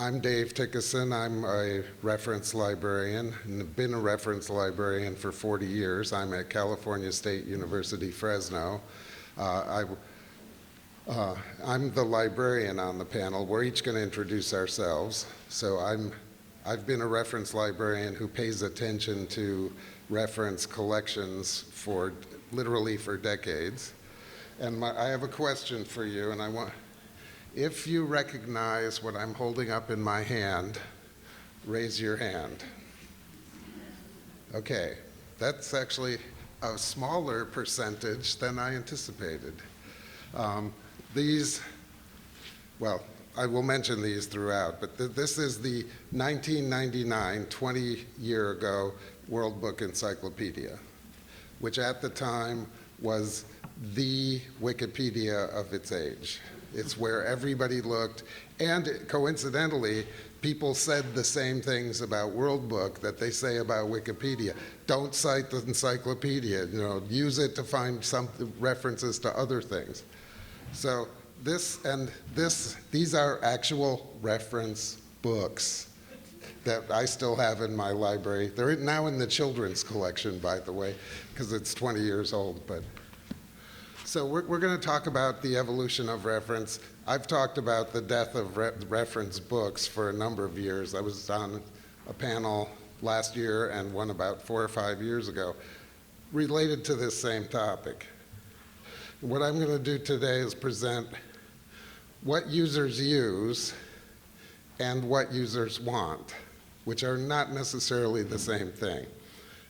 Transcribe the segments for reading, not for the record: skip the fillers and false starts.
I'm Dave Tickerson. I'm a reference librarian and have been a reference librarian for 40 years. I'm at California State University, Fresno. I'm the librarian on the panel. We're each going to introduce ourselves. So I've been a reference librarian who pays attention to reference collections literally for decades. And I have a question for you, and if you recognize what I'm holding up in my hand, raise your hand. Okay, that's actually a smaller percentage than I anticipated. Well, I will mention these throughout, but this is the 1999, 20-year ago, World Book Encyclopedia, which at the time was the Wikipedia of its age. It's where everybody looked, and coincidentally, people said the same things about World Book that they say about Wikipedia. Don't cite the encyclopedia, use it to find some references to other things. So these are actual reference books that I still have in my library. They're now in the children's collection, by the way, because it's 20 years old. So we're going to talk about the evolution of reference. I've talked about the death of reference books for a number of years. I was on a panel last year and one about 4 or 5 years ago related to this same topic. What I'm going to do today is present what users use and what users want, which are not necessarily the same thing.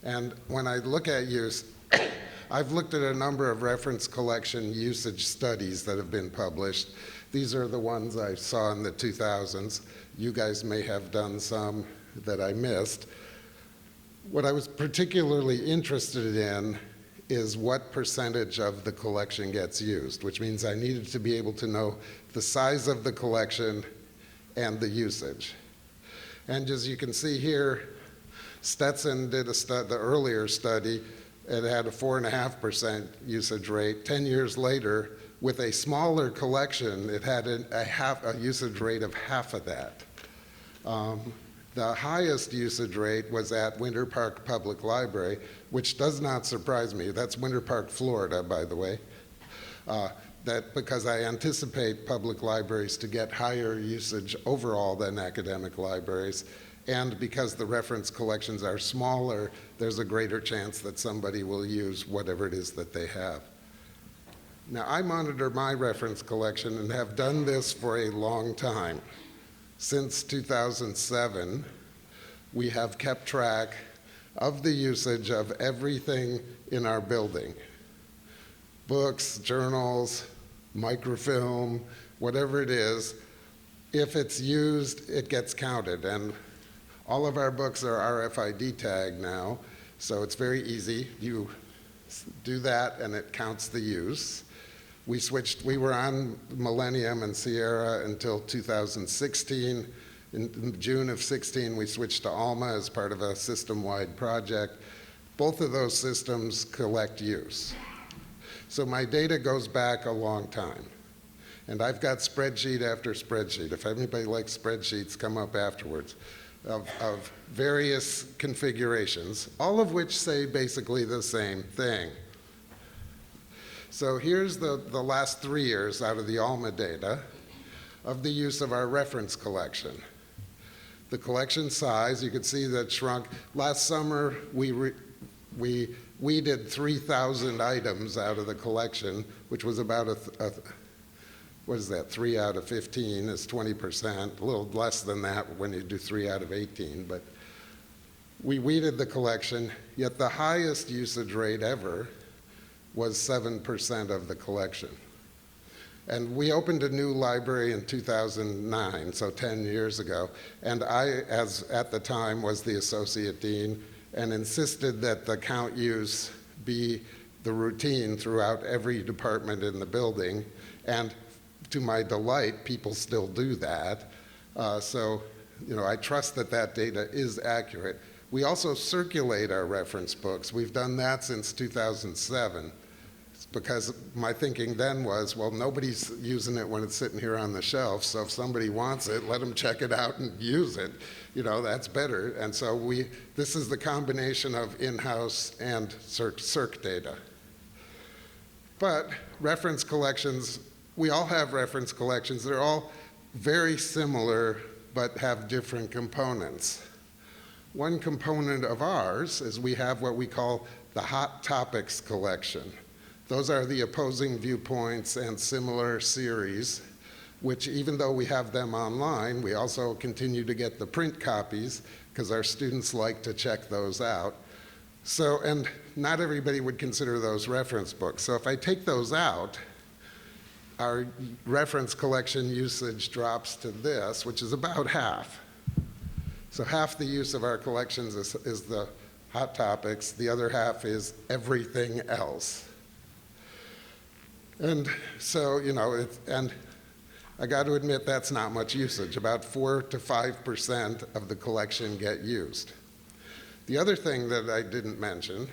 And when I look at use, I've looked at a number of reference collection usage studies that have been published. These are the ones I saw in the 2000s. You guys may have done some that I missed. What I was particularly interested in is what percentage of the collection gets used, which means I needed to be able to know the size of the collection and the usage. And as you can see here, Stetson did the earlier study. It had a 4.5% usage rate. 10 years later, with a smaller collection, it had a usage rate of half of that. The highest usage rate was at Winter Park Public Library, which does not surprise me. That's Winter Park, Florida, by the way. Because I anticipate public libraries to get higher usage overall than academic libraries. And because the reference collections are smaller, there's a greater chance that somebody will use whatever it is that they have. Now, I monitor my reference collection and have done this for a long time. Since 2007, we have kept track of the usage of everything in our building. Books, journals, microfilm, whatever it is. If it's used, it gets counted. And all of our books are RFID tagged now, so it's very easy. You do that and it counts the use. We were on Millennium and Sierra until 2016. In June of 16, we switched to Alma as part of a system-wide project. Both of those systems collect use. So my data goes back a long time. And I've got spreadsheet after spreadsheet. If anybody likes spreadsheets, come up afterwards. Of various configurations, all of which say basically the same thing. So here's the last 3 years out of the Alma data of the use of our reference collection. The collection size, you can see that shrunk. Last summer, we did 3,000 items out of the collection, which was about what is that, 3 out of 15 is 20%, a little less than that when you do 3 out of 18, but we weeded the collection, yet the highest usage rate ever was 7% of the collection. And we opened a new library in 2009, so 10 years ago, and I, at the time, was the associate dean and insisted that the count use be the routine throughout every department in the building, and to my delight, people still do that. So, I trust that that data is accurate. We also circulate our reference books. We've done that since 2007. because my thinking then was, well, nobody's using it when it's sitting here on the shelf, so if somebody wants it, let them check it out and use it. You know, that's better. And so this is the combination of in-house and circ data. But reference collections, we all have reference collections. They're all very similar, but have different components. One component of ours is we have what we call the hot topics collection. Those are the opposing viewpoints and similar series, which even though we have them online, we also continue to get the print copies because our students like to check those out. So, and not everybody would consider those reference books. So if I take those out, our reference collection usage drops to this, which is about half. So half the use of our collections is the hot topics. The other half is everything else. And so, you know, and I got to admit that's not much usage. About 4 to 5% of the collection get used. The other thing that I didn't mention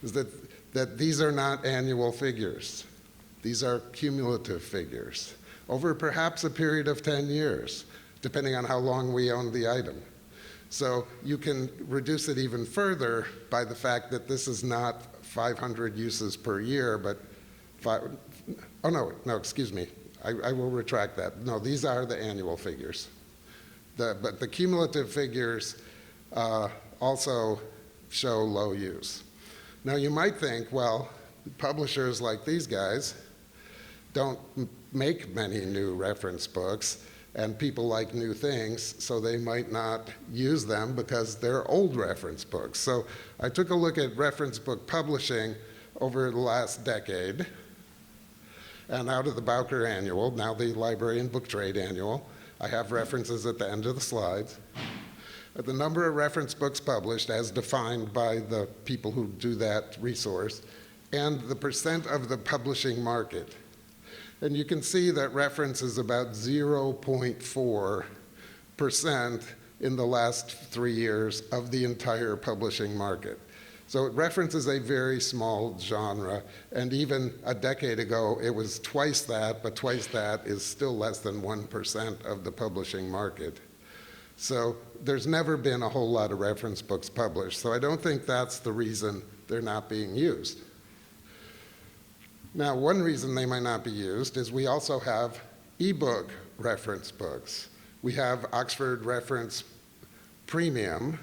is that these are not annual figures. These are cumulative figures over perhaps a period of 10 years, depending on how long we own the item. So you can reduce it even further by the fact that this is not 500 uses per year, but excuse me. I will retract that. No, these are the annual figures. But the cumulative figures also show low use. Now you might think, well, publishers like these guys don't make many new reference books, and people like new things, so they might not use them because they're old reference books. So I took a look at reference book publishing over the last decade, and out of the Bowker Annual, now the Librarian Book Trade Annual, I have references at the end of the slides. The number of reference books published as defined by the people who do that resource, and the percent of the publishing market. And you can see that reference is about 0.4% in the last 3 years of the entire publishing market. So reference is a very small genre, and even a decade ago it was twice that, but twice that is still less than 1% of the publishing market. So there's never been a whole lot of reference books published, so I don't think that's the reason they're not being used. Now, one reason they might not be used is we also have ebook reference books. We have Oxford Reference Premium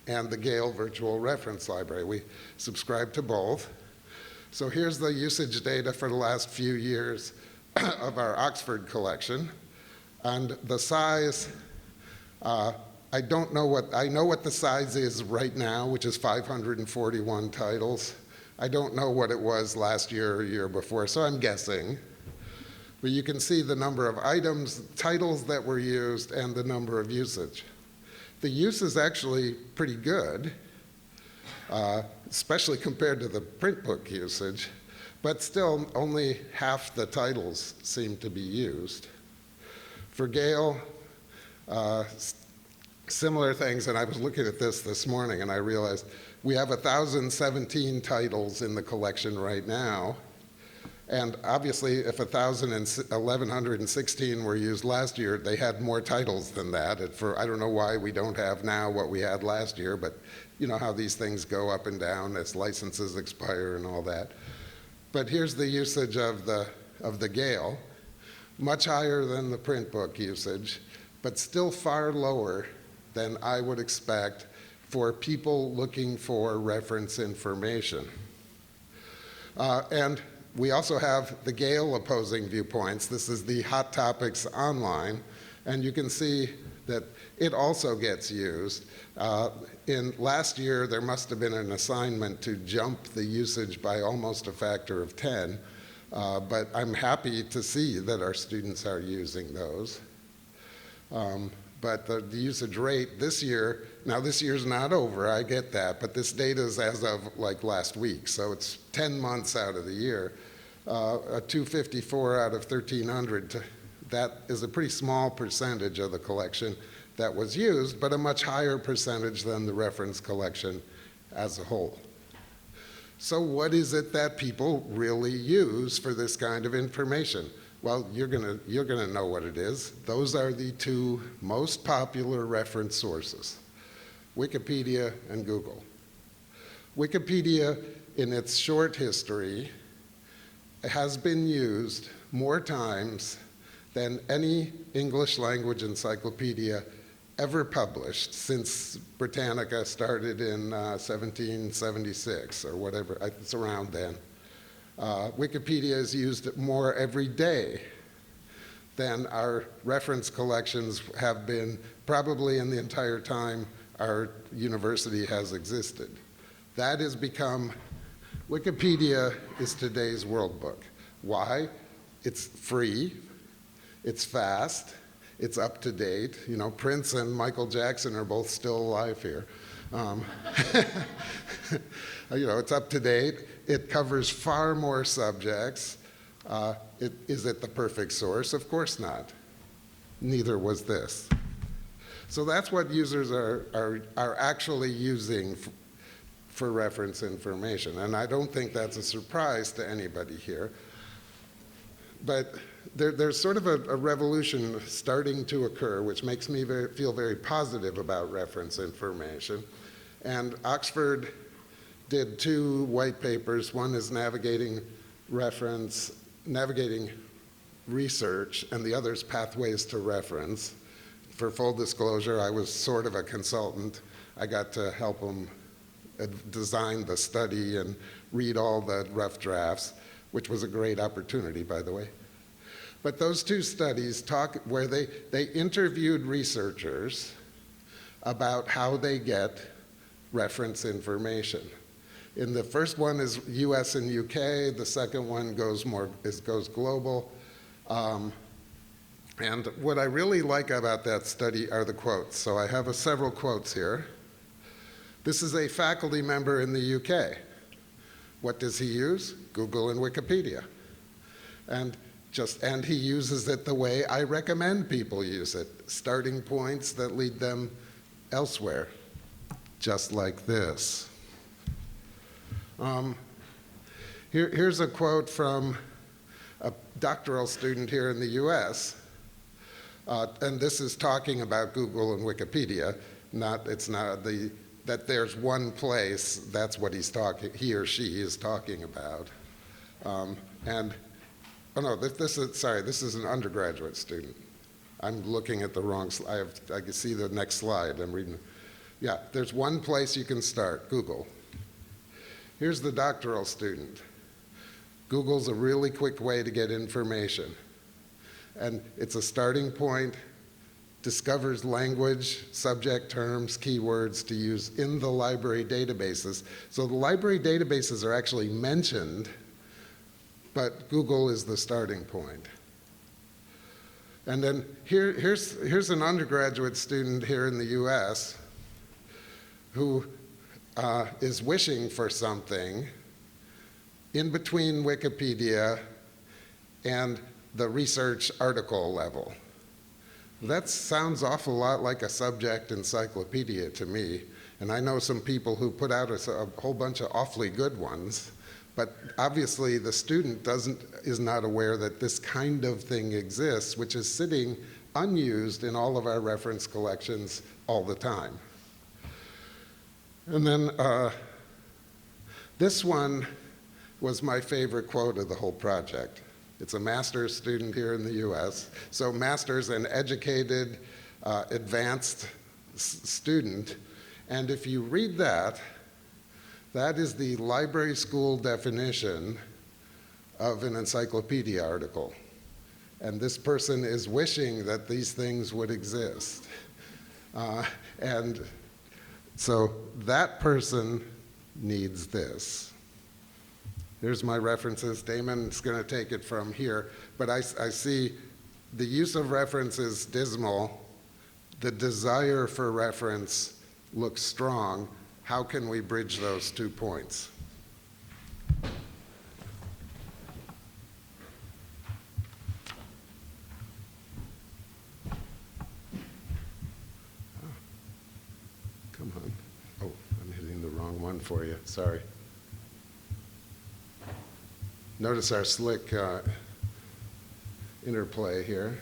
and the Gale Virtual Reference Library. We subscribe to both. So here's the usage data for the last few years of our Oxford collection. And the size, I know what the size is right now, which is 541 titles. I don't know what it was last year or year before, so I'm guessing. But you can see the number of items, titles that were used, and the number of usage. The use is actually pretty good, especially compared to the print book usage, but still only half the titles seem to be used. For Gale, similar things, and I was looking at this morning and I realized we have 1,017 titles in the collection right now, and obviously if 1,116 were used last year, they had more titles than that. I don't know why we don't have now what we had last year, but you know how these things go up and down as licenses expire and all that. But here's the usage of the Gale, much higher than the print book usage, but still far lower than I would expect for people looking for reference information. And we also have the Gale opposing viewpoints. This is the Hot Topics online, and you can see that it also gets used. In last year, there must have been an assignment to jump the usage by almost a factor of 10, but I'm happy to see that our students are using those. But the usage rate this year, now this year's not over, I get that, but this data is as of like last week, so it's 10 months out of the year. A 254 out of 1,300, that is a pretty small percentage of the collection that was used, but a much higher percentage than the reference collection as a whole. So what is it that people really use for this kind of information? Well, you're gonna know what it is. Those are the two most popular reference sources, Wikipedia and Google. Wikipedia, in its short history, has been used more times than any English language encyclopedia ever published since Britannica started in 1776 or whatever, it's around then. Wikipedia is used more every day than our reference collections have been probably in the entire time our university has existed. That has become, Wikipedia is today's World Book. Why? It's free, it's fast, it's up to date. You know, Prince and Michael Jackson are both still alive here. You know, it's up to date. It covers far more subjects. Is it the perfect source? Of course not. Neither was this. So that's what users are actually using for reference information. And I don't think that's a surprise to anybody here. But there's sort of a revolution starting to occur, which makes me feel very positive about reference information. And Oxford did two white papers. One is navigating research, and the other is pathways to reference. For full disclosure, I was sort of a consultant. I got to help them design the study and read all the rough drafts, which was a great opportunity, by the way. But those two studies where they interviewed researchers about how they get reference information. In the first one is US and UK, the second one goes global. And what I really like about that study are the quotes. So I have several quotes here. This is a faculty member in the UK. What does he use? Google and Wikipedia. And he uses it the way I recommend people use it, starting points that lead them elsewhere, just like this. Here's a quote from a doctoral student here in the US, and this is talking about Google and Wikipedia. That there's one place, that's what he or she is talking about. This is an undergraduate student. I'm looking at the wrong slide. I can see the next slide. I'm reading. Yeah, there's one place you can start, Google. Here's the doctoral student. Google's a really quick way to get information. And it's a starting point, discovers language, subject terms, keywords to use in the library databases. So the library databases are actually mentioned, but Google is the starting point. And then here's an undergraduate student here in the US who is wishing for something in between Wikipedia and the research article level. That sounds awful lot like a subject encyclopedia to me, and I know some people who put out a whole bunch of awfully good ones, but obviously the student is not aware that this kind of thing exists, which is sitting unused in all of our reference collections all the time. And then this one was my favorite quote of the whole project. It's a master's student here in the US. So master's, an educated, advanced student. And if you read that, that is the library school definition of an encyclopedia article. And this person is wishing that these things would exist. And so that person needs this. Here's my references. Damon's going to take it from here. But I see the use of reference is dismal. The desire for reference looks strong. How can we bridge those 2 points? Come on. Oh, I'm hitting the wrong one for you. Sorry. Notice our slick interplay here.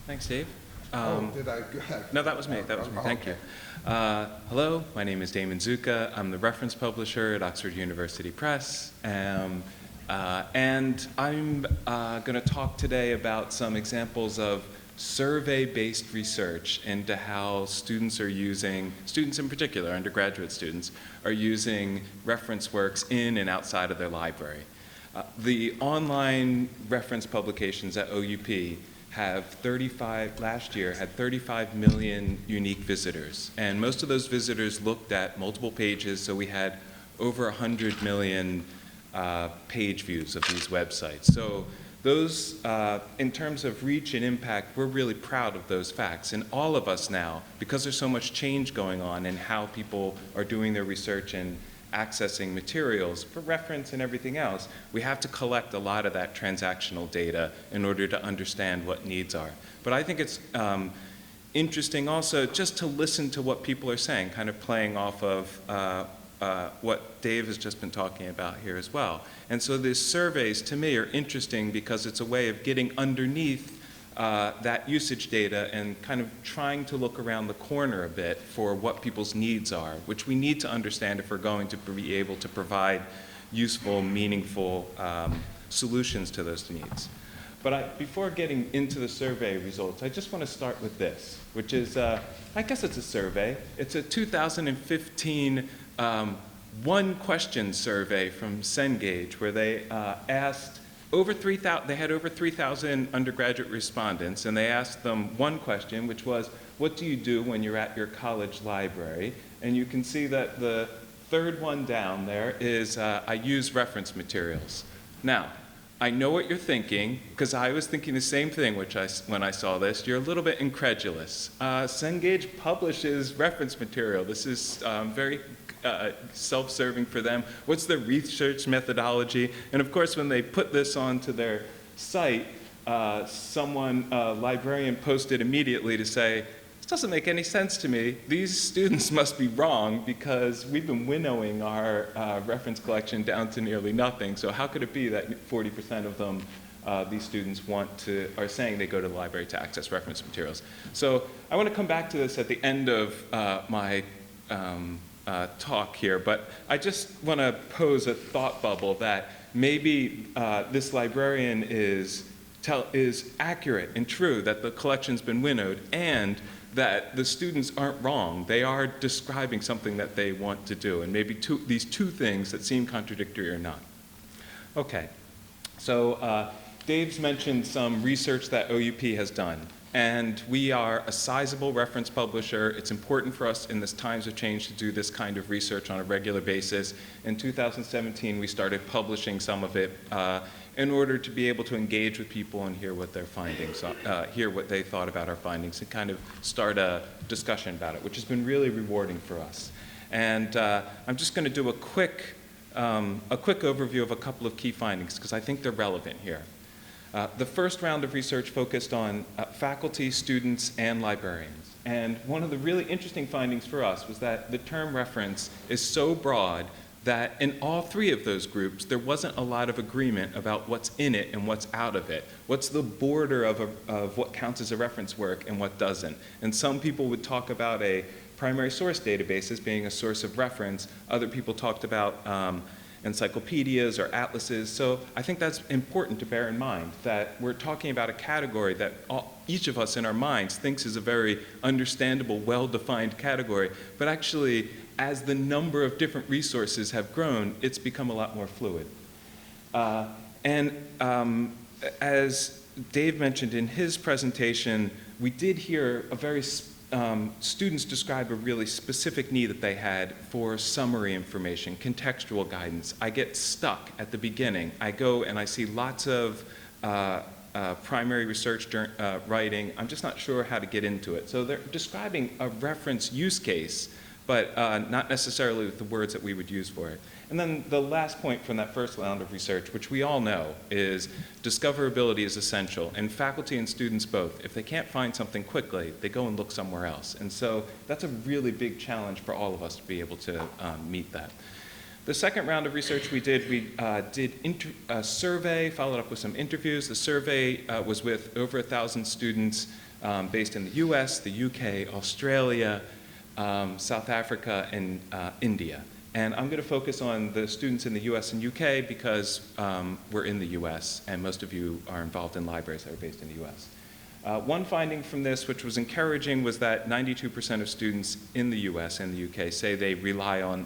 Thanks, Dave. Did I? No, that was me. That was me. Thank you. Hello, my name is Damon Zucca. I'm the reference publisher at Oxford University Press. And I'm going to talk today about some examples of survey-based research into how students in particular, undergraduate students, are using reference works in and outside of their library. The online reference publications at OUP last year had 35 million unique visitors. And most of those visitors looked at multiple pages, so we had over 100 million page views of these websites. So those, in terms of reach and impact, we're really proud of those facts. And all of us now, because there's so much change going on in how people are doing their research and accessing materials for reference and everything else, we have to collect a lot of that transactional data in order to understand what needs are. But I think it's interesting also just to listen to what people are saying, kind of playing off of what Dave has just been talking about here as well. And so these surveys, to me, are interesting because it's a way of getting underneath that usage data and kind of trying to look around the corner a bit for what people's needs are, which we need to understand if we're going to be able to provide useful, meaningful solutions to those needs. But before getting into the survey results, I just want to start with this, which is, I guess it's a survey. It's a 2015 one-question survey from Cengage, where they asked they had over 3,000 undergraduate respondents, and they asked them one question, which was, what do you do when you're at your college library? And you can see that the third one down there is, I use reference materials. Now, I know what you're thinking, because I was thinking the same thing when I saw this. You're a little bit incredulous. Cengage publishes reference material. This is very self-serving for them. What's the research methodology? And of course, when they put this onto their site, a librarian posted immediately to say, this doesn't make any sense to me. These students must be wrong because we've been winnowing our reference collection down to nearly nothing. So how could it be that 40% of them, these students are saying they go to the library to access reference materials? So I want to come back to this at the end of my talk here, but I just want to pose a thought bubble that maybe this librarian is accurate and true, that the collection's been winnowed, and that the students aren't wrong. They are describing something that they want to do, and maybe these two things that seem contradictory or not. Okay, so Dave's mentioned some research that OUP has done. And we are a sizable reference publisher. It's important for us in this times of change to do this kind of research on a regular basis. In 2017, we started publishing some of it in order to be able to engage with people and hear what their findings, hear what they thought about our findings, and kind of start a discussion about it, which has been really rewarding for us. And I'm just going to do a quick overview of a couple of key findings, because I think they're relevant here. The first round of research focused on faculty, students, and librarians. And one of the really interesting findings for us was that the term reference is so broad that in all three of those groups, there wasn't a lot of agreement about what's in it and what's out of it. What's the border of what counts as a reference work and what doesn't? And some people would talk about a primary source database as being a source of reference. Other people talked about encyclopedias or atlases. So I think that's important to bear in mind, that we're talking about a category that each of us in our minds thinks is a very understandable, well-defined category, but actually, as the number of different resources have grown, it's become a lot more fluid. As Dave mentioned in his presentation, we did hear a very students describe a really specific need that they had for summary information, contextual guidance. I get stuck at the beginning. I go and I see lots of primary research writing. I'm just not sure how to get into it. So they're describing a reference use case but not necessarily with the words that we would use for it. And then the last point from that first round of research, which we all know, is discoverability is essential. And faculty and students both, if they can't find something quickly, they go and look somewhere else. And so that's a really big challenge for all of us to be able to meet that. The second round of research we did a survey, followed up with some interviews. The survey was with over 1,000 students based in the US, the UK, Australia, South Africa, and India. And I'm going to focus on the students in the US and UK because we're in the US, and most of you are involved in libraries that are based in the US. One finding from this, which was encouraging, was that 92% of students in the US and the UK say they rely on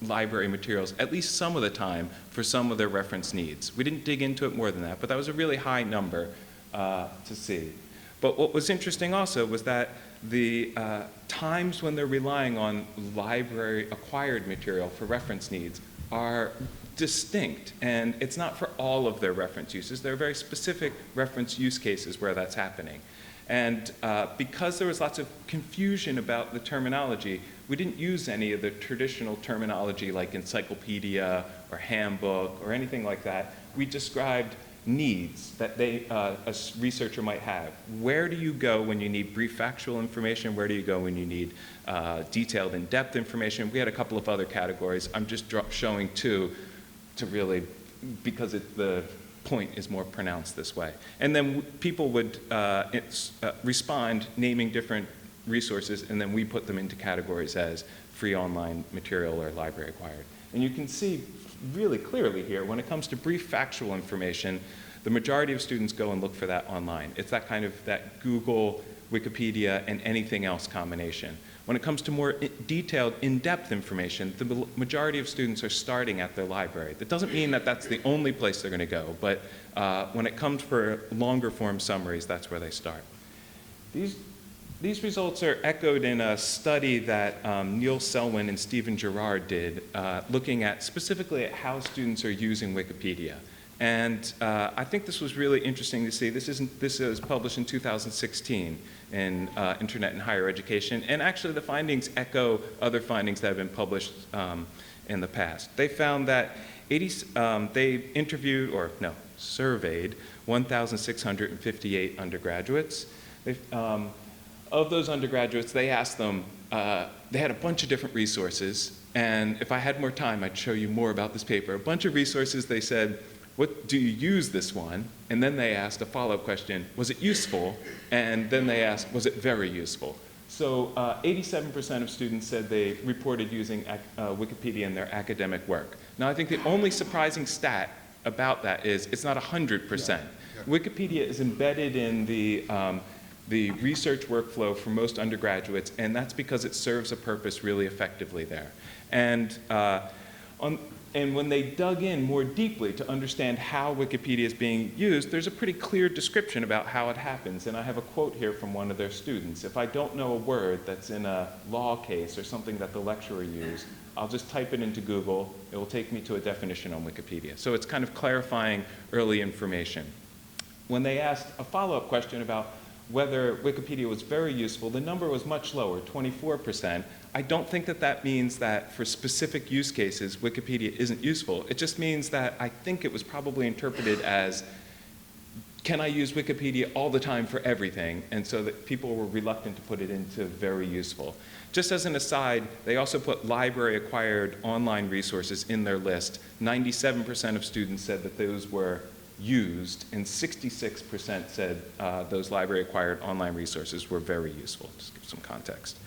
library materials at least some of the time for some of their reference needs. We didn't dig into it more than that, but that was a really high number to see. But what was interesting also was that the times when they're relying on library acquired material for reference needs are distinct, and it's not for all of their reference uses. There are very specific reference use cases where that's happening. And because there was lots of confusion about the terminology, we didn't use any of the traditional terminology like encyclopedia or handbook or anything like that. We described needs that a researcher might have. Where do you go when you need brief factual information? Where do you go when you need detailed in-depth information? We had a couple of other categories. I'm just showing two to really, because the point is more pronounced this way. And then people would respond naming different resources, and then we put them into categories as free online material or library acquired. And you can see really clearly here, when it comes to brief factual information, the majority of students go and look for that online. It's that kind of that Google, Wikipedia, and anything else combination. When it comes to more detailed, in-depth information, the majority of students are starting at their library. That doesn't mean that that's the only place they're going to go, but when it comes for longer form summaries, that's where they start. These results are echoed in a study that Neil Selwyn and Stephen Gerard did, looking at specifically at how students are using Wikipedia. And I think this was really interesting to see. This was published in 2016 in Internet and Higher Education, and actually the findings echo other findings that have been published in the past. They found that they surveyed 1,658 undergraduates. Of those undergraduates, they asked them, they had a bunch of different resources, and if I had more time, I'd show you more about this paper. A bunch of resources, they said, what do you use this one? And then they asked a follow-up question, was it useful? And then they asked, was it very useful? So 87% of students said they reported using Wikipedia in their academic work. Now I think the only surprising stat about that is it's not 100%. Yeah. Wikipedia is embedded in the research workflow for most undergraduates, and that's because it serves a purpose really effectively there. And when they dug in more deeply to understand how Wikipedia is being used, there's a pretty clear description about how it happens. And I have a quote here from one of their students. If I don't know a word that's in a law case or something that the lecturer used, I'll just type it into Google. It will take me to a definition on Wikipedia. So it's kind of clarifying early information. When they asked a follow-up question about whether Wikipedia was very useful, the number was much lower, 24%. I don't think that that means that for specific use cases, Wikipedia isn't useful. It just means that I think it was probably interpreted as, can I use Wikipedia all the time for everything? And so that people were reluctant to put it into very useful. Just as an aside, they also put library-acquired online resources in their list. 97% of students said that those were used, and 66% said those library-acquired online resources were very useful, just to give some context.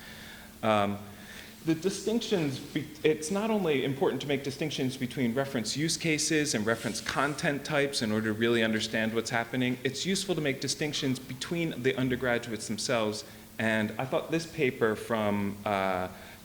The distinctions, it's not only important to make distinctions between reference use cases and reference content types in order to really understand what's happening, it's useful to make distinctions between the undergraduates themselves. And I thought this paper from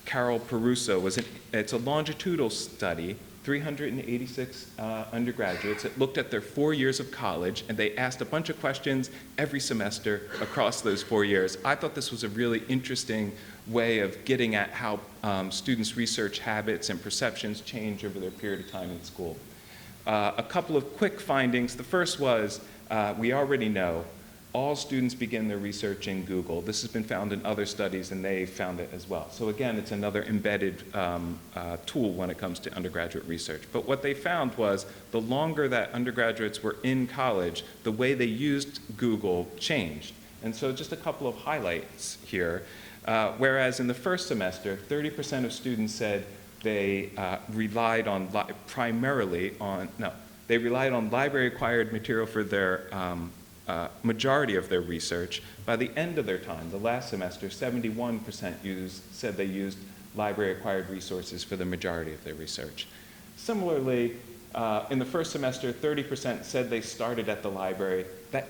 Carol Peruso it's a longitudinal study, 386 undergraduates. It looked at their 4 years of college, and they asked a bunch of questions every semester across those 4 years. I thought this was a really interesting way of getting at how students' research habits and perceptions change over their period of time in school. A couple of quick findings. The first was, we already know, all students begin their research in Google. This has been found in other studies, and they found it as well. So again, it's another embedded tool when it comes to undergraduate research. But what they found was the longer that undergraduates were in college, the way they used Google changed. And so just a couple of highlights here. Whereas in the first semester, 30% of students said they relied on they relied on library-acquired material for their majority of their research. By the end of their time, the last semester, 71% said they used library-acquired resources for the majority of their research. Similarly, in the first semester, 30% said they started at the library. That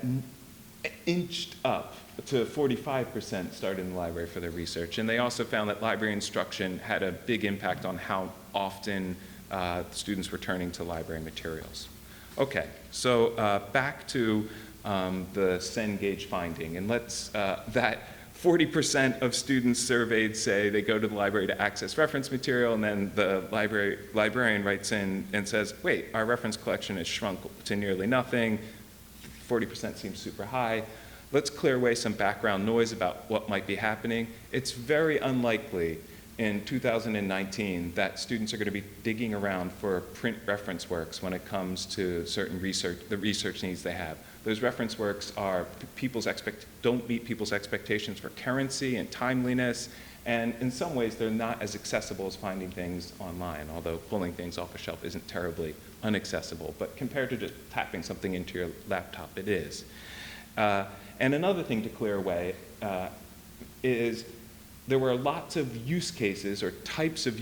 inched up to 45% started in the library for their research. And they also found that library instruction had a big impact on how often students were turning to library materials. Okay, so back to the Cengage finding. And let's, that 40% of students surveyed say they go to the library to access reference material, and then the librarian writes in and says, wait, our reference collection has shrunk to nearly nothing. 40% seems super high. Let's clear away some background noise about what might be happening. It's very unlikely in 2019 that students are going to be digging around for print reference works when it comes to certain research, the research needs they have. Those reference works are don't meet people's expectations for currency and timeliness, and in some ways they're not as accessible as finding things online, although pulling things off a shelf isn't terribly inaccessible, but compared to just tapping something into your laptop, it is. And another thing to clear away is there were lots of use cases or types of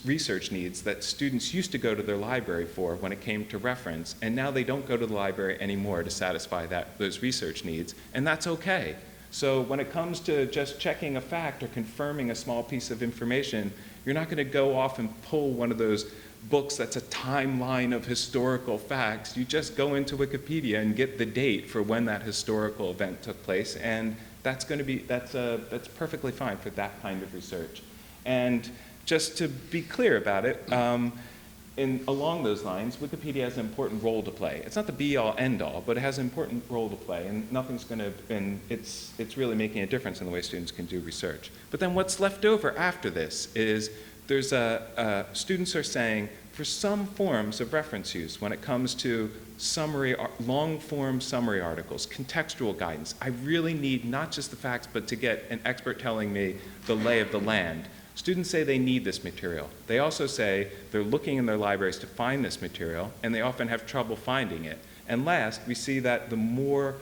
research needs that students used to go to their library for when it came to reference, and now they don't go to the library anymore to satisfy those research needs, and that's okay. So when it comes to just checking a fact or confirming a small piece of information, you're not going to go off and pull one of those books that's a timeline of historical facts. You just go into Wikipedia and get the date for when that historical event took place, and that's perfectly fine for that kind of research. And just to be clear about it, along those lines, Wikipedia has an important role to play. It's not the be-all, end-all, but it has an important role to play, and it's really making a difference in the way students can do research. But then what's left over after this is students are saying for some forms of reference use, when it comes to long-form summary articles, contextual guidance, I really need not just the facts, but to get an expert telling me the lay of the land. Students say they need this material. They also say they're looking in their libraries to find this material, and they often have trouble finding it. And last, we see that the more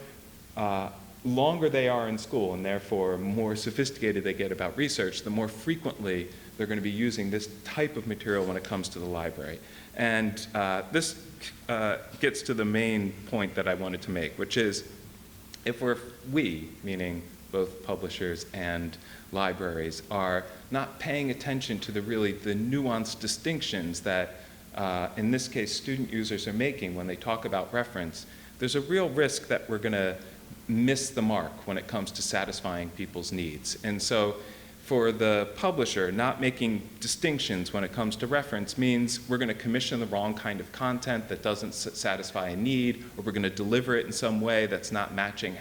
longer they are in school, and therefore more sophisticated they get about research, the more frequently they're going to be using this type of material when it comes to the library. And this gets to the main point that I wanted to make, which is if we, meaning both publishers and libraries, are not paying attention to the nuanced distinctions that, in this case, student users are making when they talk about reference, there's a real risk that we're going to miss the mark when it comes to satisfying people's needs. And so for the publisher, not making distinctions when it comes to reference means we're going to commission the wrong kind of content that doesn't satisfy a need, or we're going to deliver it in some way that's not matching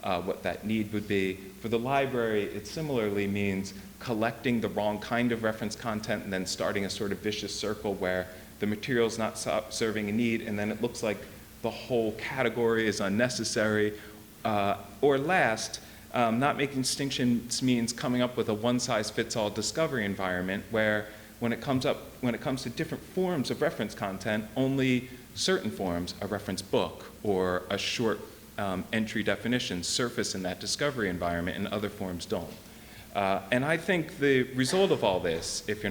what that need would be. For the library, it similarly means collecting the wrong kind of reference content and then starting a sort of vicious circle where the material's not serving a need, and then it looks like the whole category is unnecessary. Or last, not making distinctions means coming up with a one-size-fits-all discovery environment where when it comes to different forms of reference content, only certain forms, a reference book or a short entry definition, surface in that discovery environment, and other forms don't. And I think the result of all this, if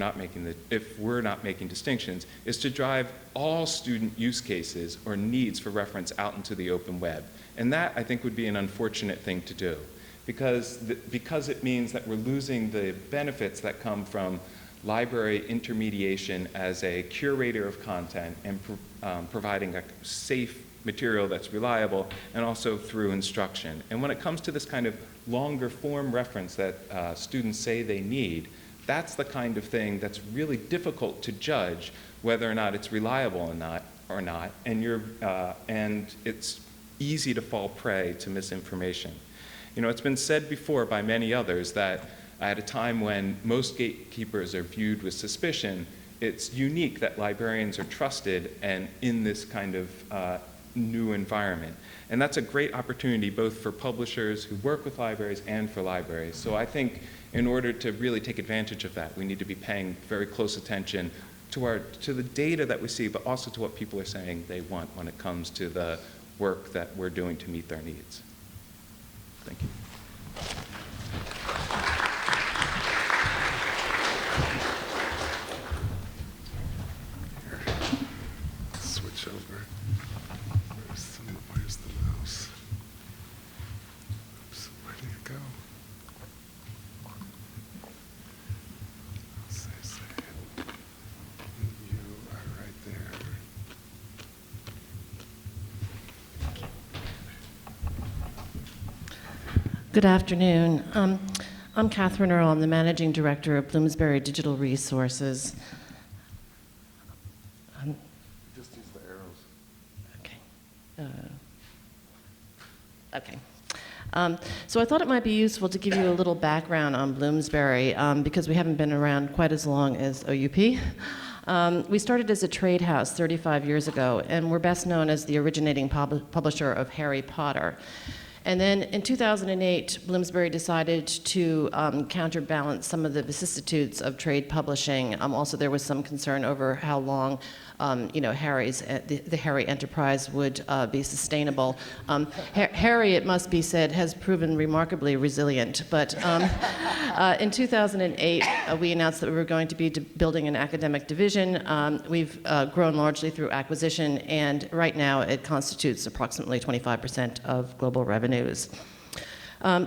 we're not making distinctions, is to drive all student use cases or needs for reference out into the open web. And that, I think, would be an unfortunate thing to do, because it means that we're losing the benefits that come from library intermediation as a curator of content and providing a safe material that's reliable, and also through instruction. And when it comes to this kind of longer form reference that students say they need, that's the kind of thing that's really difficult to judge whether or not it's reliable or not. And it's easy to fall prey to misinformation. You know, it's been said before by many others that at a time when most gatekeepers are viewed with suspicion, it's unique that librarians are trusted and in this kind of new environment. And that's a great opportunity both for publishers who work with libraries and for libraries. So I think in order to really take advantage of that, we need to be paying very close attention to the data that we see, but also to what people are saying they want when it comes to the work that we're doing to meet their needs. Thank you. Switch over. Where's the mouse? Oops, where did it go? Say a second. You are right there. Good afternoon. I'm Catherine Earle. I'm the Managing Director of Bloomsbury Digital Resources. Just use the arrows. Okay. So I thought it might be useful to give you a little background on Bloomsbury because we haven't been around quite as long as OUP. We started as a trade house 35 years ago, and we're best known as the originating publisher of Harry Potter. And then in 2008, Bloomsbury decided to counterbalance some of the vicissitudes of trade publishing. Also, there was some concern over how long, the Harry enterprise would be sustainable. Harry, it must be said, has proven remarkably resilient. But in 2008, we announced that we were going to be building an academic division. We've grown largely through acquisition, and right now it constitutes approximately 25% of global revenues.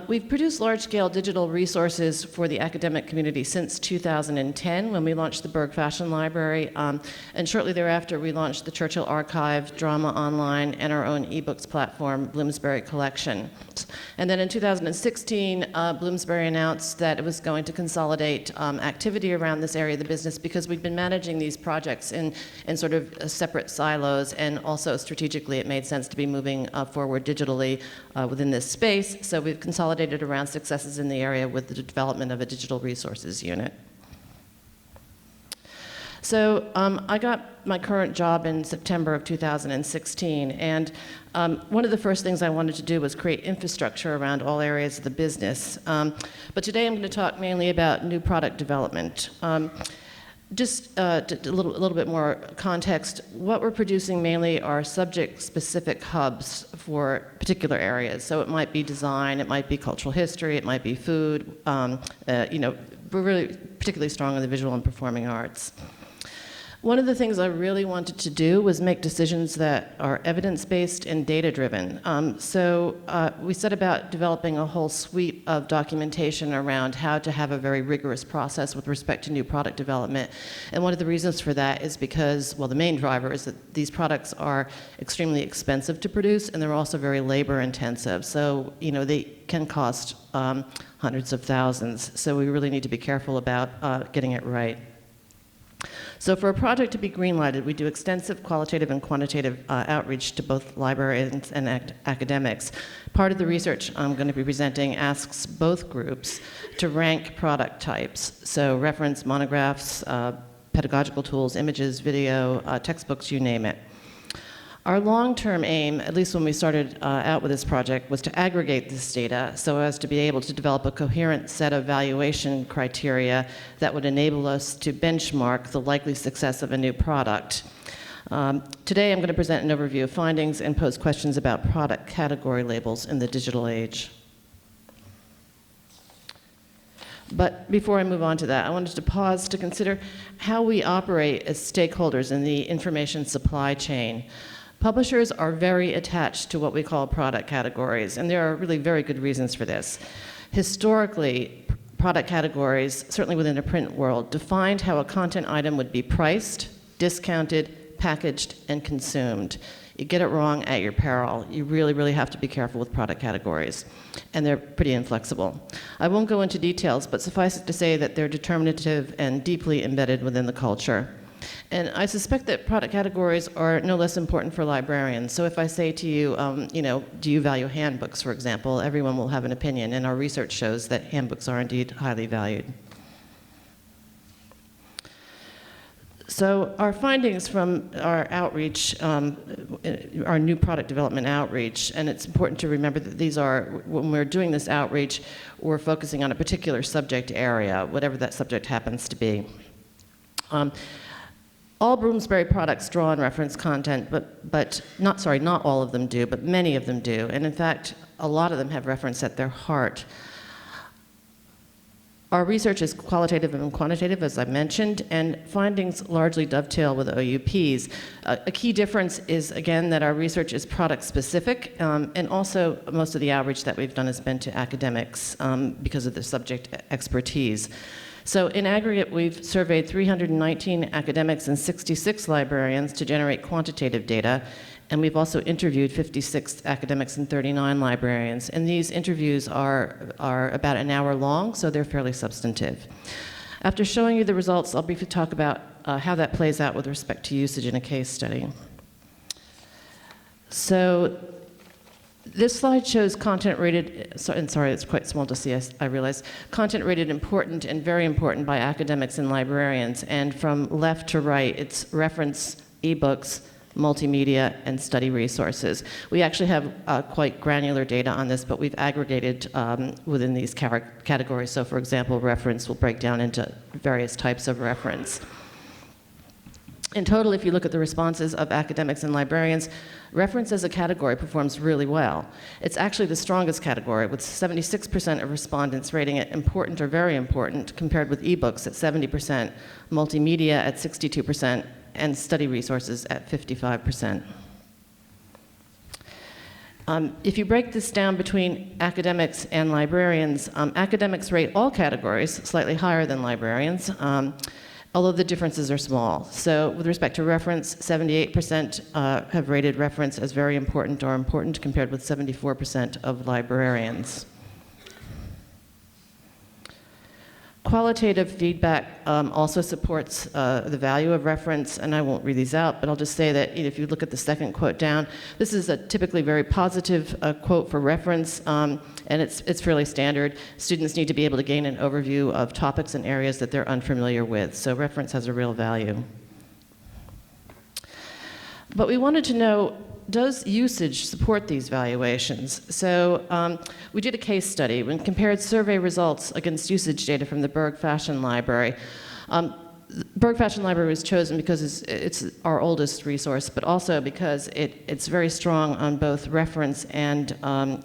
We've produced large-scale digital resources for the academic community since 2010 when we launched the Berg Fashion Library, and shortly thereafter we launched the Churchill Archive, Drama Online, and our own ebooks platform, Bloomsbury Collection. And then in 2016, Bloomsbury announced that it was going to consolidate activity around this area of the business because we've been managing these projects in sort of separate silos, and also strategically it made sense to be moving forward digitally within this space. So we've consolidated around successes in the area with the development of a digital resources unit. So I got my current job in September of 2016, and one of the first things I wanted to do was create infrastructure around all areas of the business. But today I'm going to talk mainly about new product development. Just a little bit more context, what we're producing mainly are subject-specific hubs for particular areas. So it might be design, it might be cultural history, it might be food. We're really particularly strong in the visual and performing arts. One of the things I really wanted to do was make decisions that are evidence-based and data-driven. So we set about developing a whole suite of documentation around how to have a very rigorous process with respect to new product development. And one of the reasons for that is because, well, the main driver is that these products are extremely expensive to produce, and they're also very labor-intensive. So, they can cost hundreds of thousands. So we really need to be careful about getting it right. So for a project to be green-lighted, we do extensive qualitative and quantitative outreach to both librarians and academics. Part of the research I'm going to be presenting asks both groups to rank product types, so reference monographs, pedagogical tools, images, video, textbooks, you name it. Our long-term aim, at least when we started out with this project, was to aggregate this data so as to be able to develop a coherent set of valuation criteria that would enable us to benchmark the likely success of a new product. Today I'm going to present an overview of findings and pose questions about product category labels in the digital age. But before I move on to that, I wanted to pause to consider how we operate as stakeholders in the information supply chain. Publishers are very attached to what we call product categories, and there are really very good reasons for this. Historically, product categories, certainly within the print world, defined how a content item would be priced, discounted, packaged, and consumed. You get it wrong at your peril. You really, really have to be careful with product categories, and they're pretty inflexible. I won't go into details, but suffice it to say that they're determinative and deeply embedded within the culture. And I suspect that product categories are no less important for librarians. So if I say to you, do you value handbooks, for example, everyone will have an opinion, and our research shows that handbooks are indeed highly valued. So our findings from our outreach, our new product development outreach, and it's important to remember that these are, when we're doing this outreach, we're focusing on a particular subject area, whatever that subject happens to be. All Bloomsbury products draw on reference content, but not all of them do, but many of them do. And in fact, a lot of them have reference at their heart. Our research is qualitative and quantitative, as I mentioned, and findings largely dovetail with OUPs. A key difference is, again, that our research is product-specific, and also most of the outreach that we've done has been to academics because of the subject expertise. So in aggregate, we've surveyed 319 academics and 66 librarians to generate quantitative data, and we've also interviewed 56 academics and 39 librarians. And these interviews are about an hour long, so they're fairly substantive. After showing you the results, I'll briefly talk about how that plays out with respect to usage in a case study. So this slide shows content rated, sorry, it's quite small to see, I realize, content rated important and very important by academics and librarians. And from left to right, it's reference, ebooks, multimedia, and study resources. We actually have quite granular data on this, but we've aggregated within these categories. So for example, reference will break down into various types of reference. In total, if you look at the responses of academics and librarians, reference as a category performs really well. It's actually the strongest category, with 76% of respondents rating it important or very important, compared with ebooks at 70%, multimedia at 62%, and study resources at 55%. If you break this down between academics and librarians, academics rate all categories slightly higher than librarians, although the differences are small. So with respect to reference, 78% have rated reference as very important or important, compared with 74% of librarians. Qualitative feedback also supports the value of reference, and I won't read these out, but I'll just say that if you look at the second quote down, this is a typically very positive quote for reference, and it's fairly standard. Students need to be able to gain an overview of topics and areas that they're unfamiliar with, so reference has a real value. But we wanted to know, does usage support these valuations? So we did a case study and compared survey results against usage data from the Berg Fashion Library. Berg Fashion Library was chosen because it's our oldest resource, but also because it's very strong on both reference and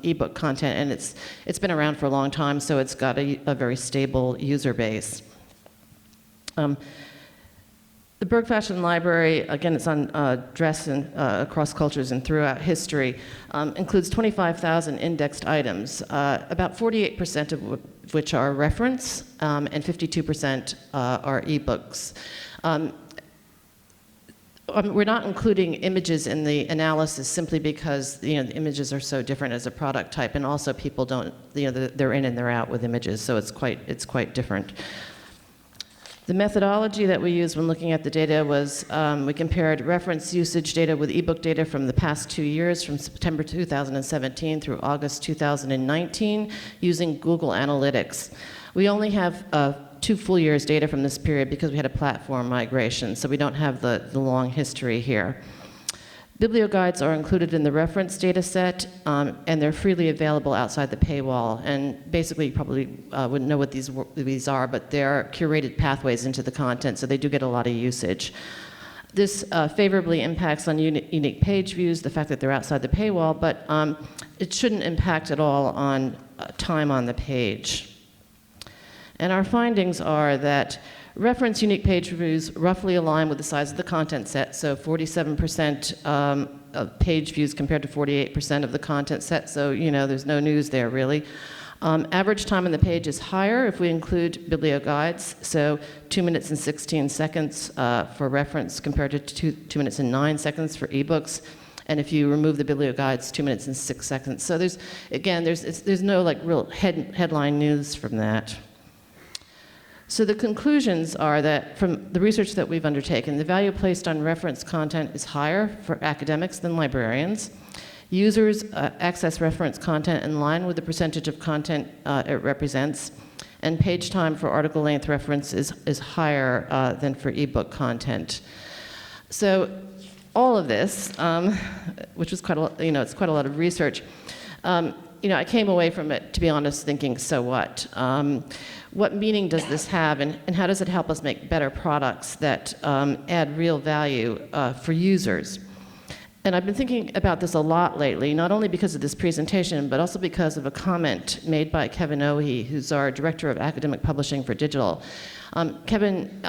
ebook content, and it's been around for a long time, so it's got a very stable user base. The Berg Fashion Library, again, it's on dress and across cultures and throughout history, includes 25,000 indexed items, about 48% of which are reference, and 52% are ebooks. We're not including images in the analysis simply because the images are so different as a product type, and also people don't, they're in and they're out with images, so it's quite different. The methodology that we used when looking at the data was we compared reference usage data with ebook data from the past 2 years, from September 2017 through August 2019, using Google Analytics. We only have 2 full years data from this period because we had a platform migration, so we don't have the long history here. Biblioguides are included in the reference data set, and they're freely available outside the paywall. And basically, you probably wouldn't know what these are, but they're curated pathways into the content, so they do get a lot of usage. This favorably impacts on unique page views, the fact that they're outside the paywall, but it shouldn't impact at all on time on the page. And our findings are that reference unique page views roughly align with the size of the content set, so 47% of page views compared to 48% of the content set, so there's no news there really. Average time on the page is higher if we include biblioguides, so 2 minutes and 16 seconds for reference compared to 2 minutes and 9 seconds for ebooks. And if you remove the biblioguides, 2 minutes and 6 seconds. So there's no real headline news from that. So the conclusions are that from the research that we've undertaken, the value placed on reference content is higher for academics than librarians. Users access reference content in line with the percentage of content it represents, and page time for article length reference is higher than for ebook content. So all of this, which was quite a lot, it's quite a lot of research, I came away from it, to be honest, thinking, so what? What meaning does this have, and how does it help us make better products that add real value for users? And I've been thinking about this a lot lately, not only because of this presentation, but also because of a comment made by Kevin Ohe, who's our Director of Academic Publishing for Digital. Kevin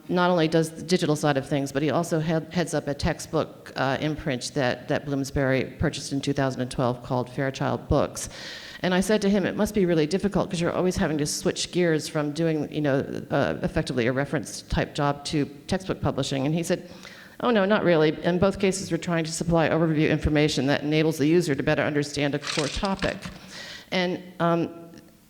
not only does the digital side of things, but he also heads up a textbook imprint that Bloomsbury purchased in 2012 called Fairchild Books. And I said to him, it must be really difficult because you're always having to switch gears from doing, effectively a reference type job to textbook publishing. And he said, oh no, not really. In both cases, we're trying to supply overview information that enables the user to better understand a core topic. And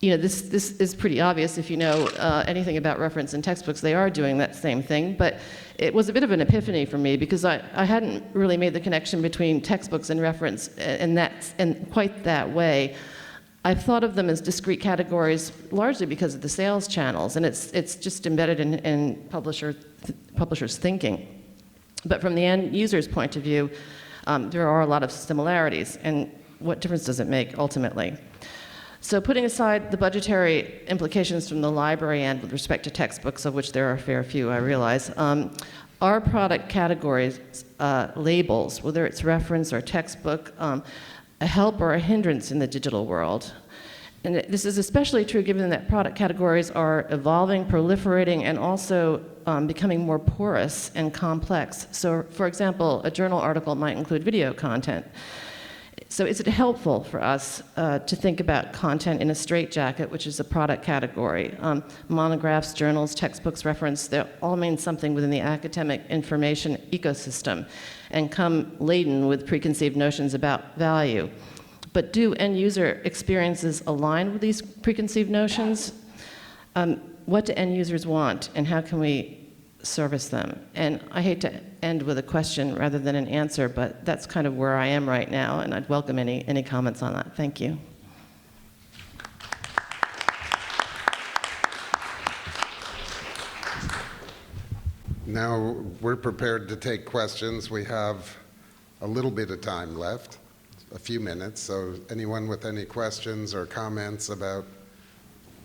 this is pretty obvious if you know anything about reference in textbooks. They are doing that same thing, but it was a bit of an epiphany for me because I hadn't really made the connection between textbooks and reference in quite that way. I've thought of them as discrete categories largely because of the sales channels, and it's just embedded in publishers' thinking. But from the end user's point of view, there are a lot of similarities, and what difference does it make ultimately? So putting aside the budgetary implications from the library end with respect to textbooks, of which there are a fair few, I realize, our product categories, labels, whether it's reference or textbook, a help or a hindrance in the digital world. And this is especially true given that product categories are evolving, proliferating, and also becoming more porous and complex. So, for example, a journal article might include video content. So is it helpful for us to think about content in a straitjacket, which is a product category? Monographs, journals, textbooks, reference, they all mean something within the academic information ecosystem and come laden with preconceived notions about value. But do end user experiences align with these preconceived notions? What do end users want, and how can we service them? And I hate to end with a question rather than an answer, but that's kind of where I am right now, and I'd welcome any comments on that. Thank you. Now we're prepared to take questions. We have a little bit of time left, a few minutes, so anyone with any questions or comments about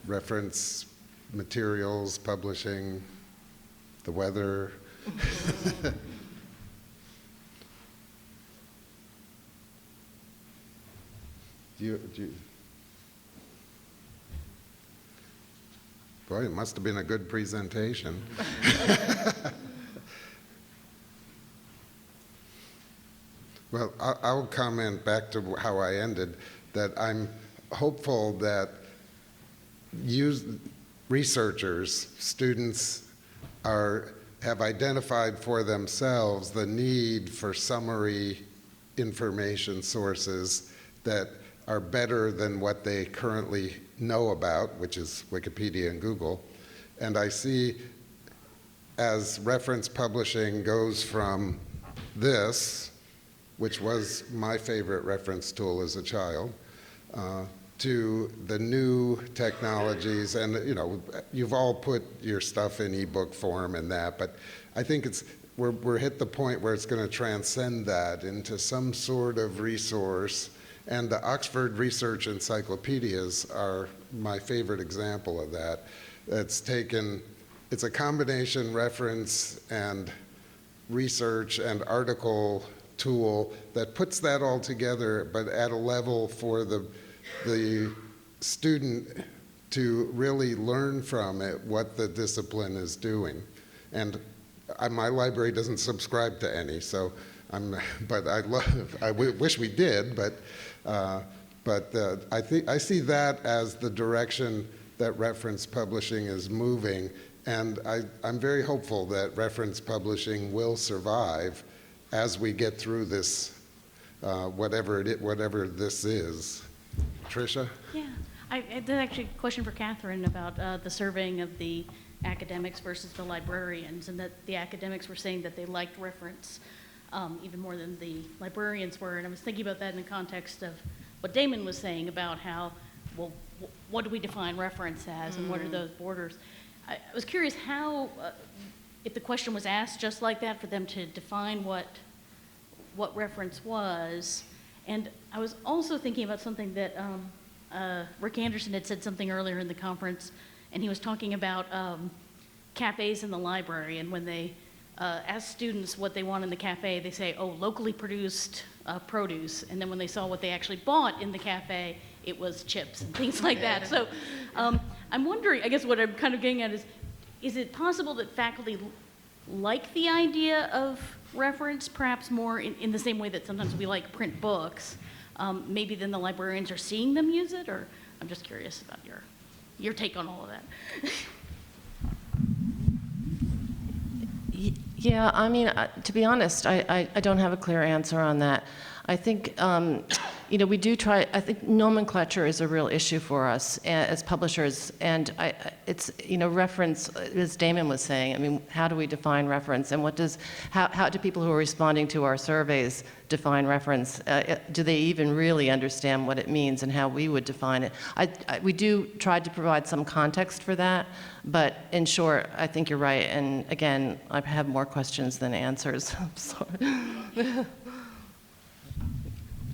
reference materials, publishing, the weather. Boy, it must have been a good presentation. Well, I'll comment back to how I ended, that I'm hopeful that researchers, students, have identified for themselves the need for summary information sources that are better than what they currently know about, which is Wikipedia and Google. And I see, as reference publishing goes from this, which was my favorite reference tool as a child, to the new technologies, and you've all put your stuff in ebook form and that, but I think we're hit the point where it's going to transcend that into some sort of resource, and the Oxford Research Encyclopedias are my favorite example of that. It's a combination reference and research and article tool that puts that all together, but at a level for the student to really learn from it what the discipline is doing. And my library doesn't subscribe to any, so I wish we did, but I see that as the direction that reference publishing is moving, and I'm very hopeful that reference publishing will survive as we get through this, whatever this is. Tricia? Yeah, There's actually a question for Catherine about the surveying of the academics versus the librarians, and that the academics were saying that they liked reference even more than the librarians were. And I was thinking about that in the context of what Damon was saying about how, well, what do we define reference as, and what are those borders? I was curious how, if the question was asked just like that, for them to define what reference was. And I was also thinking about something that Rick Anderson had said something earlier in the conference, and he was talking about cafes in the library, and when they ask students what they want in the cafe, they say, oh, locally produced produce, and then when they saw what they actually bought in the cafe, it was chips and things like that. So I'm wondering, I guess what I'm kind of getting at is it possible that faculty like the idea of reference, perhaps more in the same way that sometimes we like print books, maybe then the librarians are seeing them use it? Or I'm just curious about your take on all of that. Yeah, I mean, to be honest, I don't have a clear answer on that. I think, we do try, I think nomenclature is a real issue for us as publishers, and it's, reference, as Damon was saying, I mean, how do we define reference, and how do people who are responding to our surveys define reference? Do they even really understand what it means and how we would define it? We do try to provide some context for that, but in short, I think you're right, and again, I have more questions than answers. I'm sorry.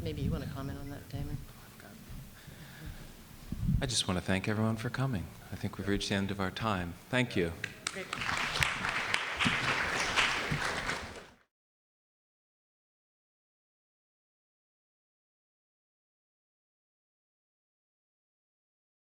Maybe you want to comment on that, Damon? I just want to thank everyone for coming. I think we've reached the end of our time. Thank you. Great.